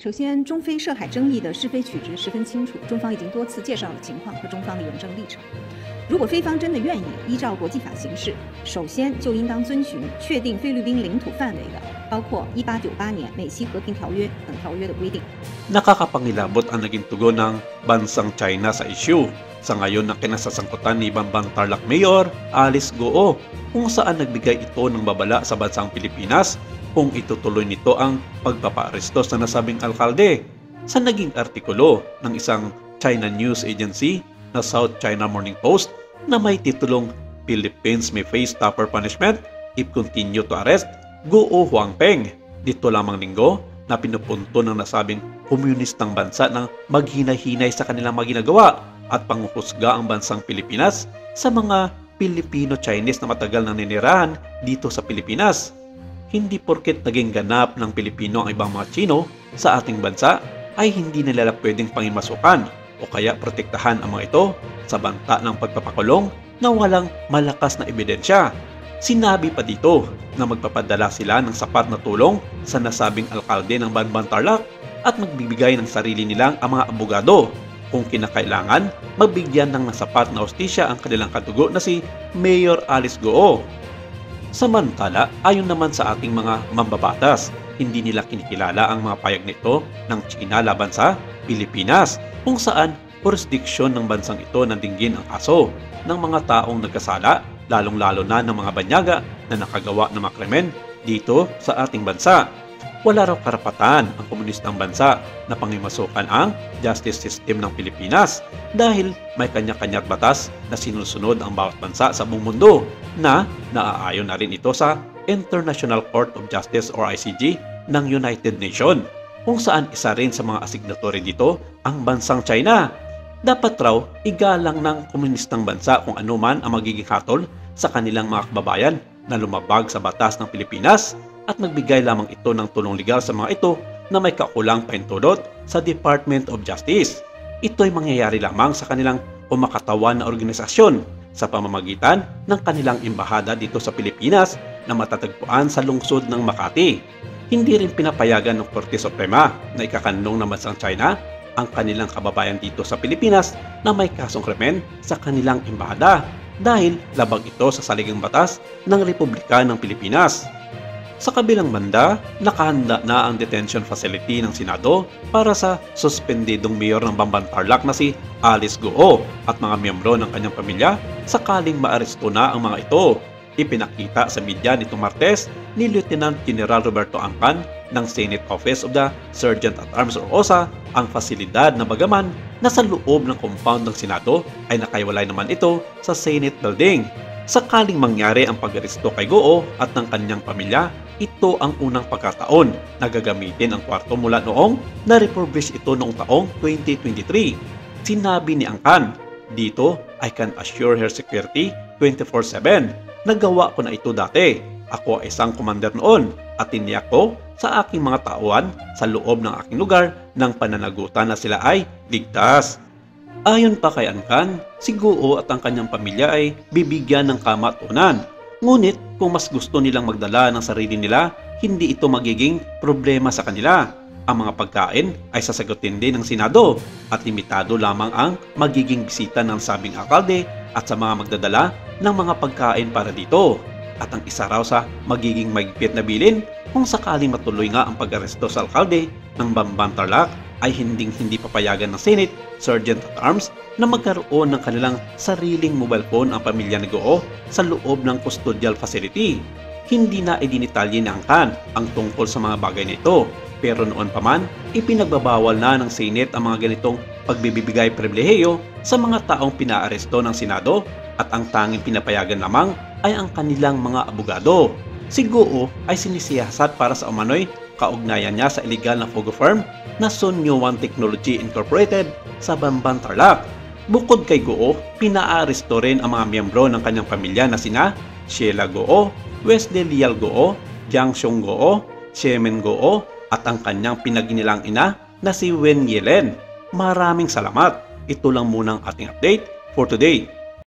首先，中非涉海争议的是非曲直十分清楚，中方已经多次介绍了情况和中方的严正立场。如果菲方真的愿意依照国际法行事，首先就应当遵循确定菲律宾领土范围的，包括1898年美西和平条约等条约的规定。Nakakapangilabot ang naging tugon ng bansang China sa issue. Sa ngayon na kinasasangkutan ni Bamban Tarlac Mayor Alice Goo, kung saan nagbigay ito ng babala sa bansang Pilipinas kung itutuloy nito ang pagpapaaresto sa nasabing alkalde. Sa naging artikulo ng isang China news agency na South China Morning Post na may titulong Philippines may face tougher punishment if continue to arrest Goo Huangpeng. Dito lamang linggo na pinupunto ng nasabing komunistang bansa ng maghinay-hinay sa kanilang mga ginagawa at panguhusga ang bansang Pilipinas sa mga Pilipino-Chinese na matagal nang ninirahan dito sa Pilipinas. Hindi porket naging ganap ng Pilipino ang ibang mga Chino sa ating bansa ay hindi nila pwedeng pangimasukan o kaya protektahan ang mga ito sa banta ng pagpapakulong na walang malakas na ebidensya. Sinabi pa dito na magpapadala sila ng sapat na tulong sa nasabing alkalde ng Bamban Tarlac at magbibigay ng sarili nilang ang mga abogado. Kung kinakailangan, mabigyan ng sapat na hustisya ang kanilang kadugo na si Mayor Alice Goo. Samantala, ayon naman sa ating mga mambabatas, hindi nila kinikilala ang mga payag nito ng China laban sa Pilipinas, kung saan jurisdiksyon ng bansang ito na dinggin ang kaso ng mga taong nagkasala, lalong-lalo na ng mga banyaga na nakagawa ng mga krimen dito sa ating bansa. Wala raw karapatan ang komunistang bansa na pangimasukan ang justice system ng Pilipinas dahil may kanya-kanya't batas na sinusunod ang bawat bansa sa buong mundo na naaayon na rin ito sa International Court of Justice or ICJ ng United Nations, kung saan isa rin sa mga asignatory dito ang bansang China. Dapat raw igalang ng komunistang bansa kung ano man ang magiging hatol sa kanilang mga kababayan na lumabag sa batas ng Pilipinas at magbigay lamang ito ng tulong legal sa mga ito na may kaukulang pahintulot sa Department of Justice. Ito ay mangyayari lamang sa kanilang kumakatawan na organisasyon sa pamamagitan ng kanilang embahada dito sa Pilipinas na matatagpuan sa lungsod ng Makati. Hindi rin pinapayagan ng Korte Suprema na ikakanlong ng bansang China ang kanilang kababayan dito sa Pilipinas na may kasong krimen sa kanilang embahada dahil labag ito sa saligang batas ng Republika ng Pilipinas. Sa kabilang banda, nakahanda na ang detention facility ng Senado para sa suspendidong mayor ng Bamban Tarlac na si Alice Goo at mga miyembro ng kanyang pamilya sakaling maaresto na ang mga ito. Ipinakita sa media nitong Martes ni Lieutenant General Roberto Angkan ng Senate Office of the Sergeant at Arms or OSA ang fasilidad na bagaman nasa loob ng compound ng Senado ay nakaiwalay naman ito sa Senate Building. Sakaling mangyari ang pag-aresto kay Goo at ng kanyang pamilya, ito ang unang pagkataon na gagamitin ang kwarto mula noong na-refurbish ito noong taong 2023. Sinabi ni Angkan, dito I can assure her security 24/7. Nagawa ko na ito dati. Ako ay isang commander noon at tiniyak ko sa aking mga tauhan sa loob ng aking lugar ng pananagutan na sila ay ligtas. Ayon pa kay Angkan, si Goo at ang kanyang pamilya ay bibigyan ng kamatunan. Ngunit kung mas gusto nilang magdala ng sarili nila, hindi ito magiging problema sa kanila. Ang mga pagkain ay sasagutin din ng Senado at limitado lamang ang magiging bisita ng sabing alkalde at sa mga magdadala ng mga pagkain para dito. At ang isa raw sa magiging mahigpit na bilin kung sakaling matuloy nga ang pag-aresto sa alkalde ng Bamban Tarlac ay hindi papayagan ng Senate Sergeant at Arms na magkaroon ng kanilang sariling mobile phone ang pamilya ni Goo sa loob ng custodial facility. Hindi na idinitalye ni Angkan ang tungkol sa mga bagay na ito, pero noon pa man, ipinagbabawal na ng Senate ang mga ganitong pagbibigay pribilehiyo sa mga taong pinaaresto ng Senado at ang tanging pinapayagan lamang ay ang kanilang mga abogado. Si Goo ay sinisiyasat para sa umano'y kaugnayan niya sa illegal na Fogo firm na Sunyo One Technology Incorporated sa Bamban Tarlac. Bukod kay Goo, pinaaresto rin ang mga miyembro ng kanyang pamilya na sina Sheila Goo, Wesley Lial Goo, Jiang Xiong Goo, Shemen Goo at ang kanyang pinaginilang ina na si Wen Yelen. Maraming salamat. Ito lang munang ating update for today.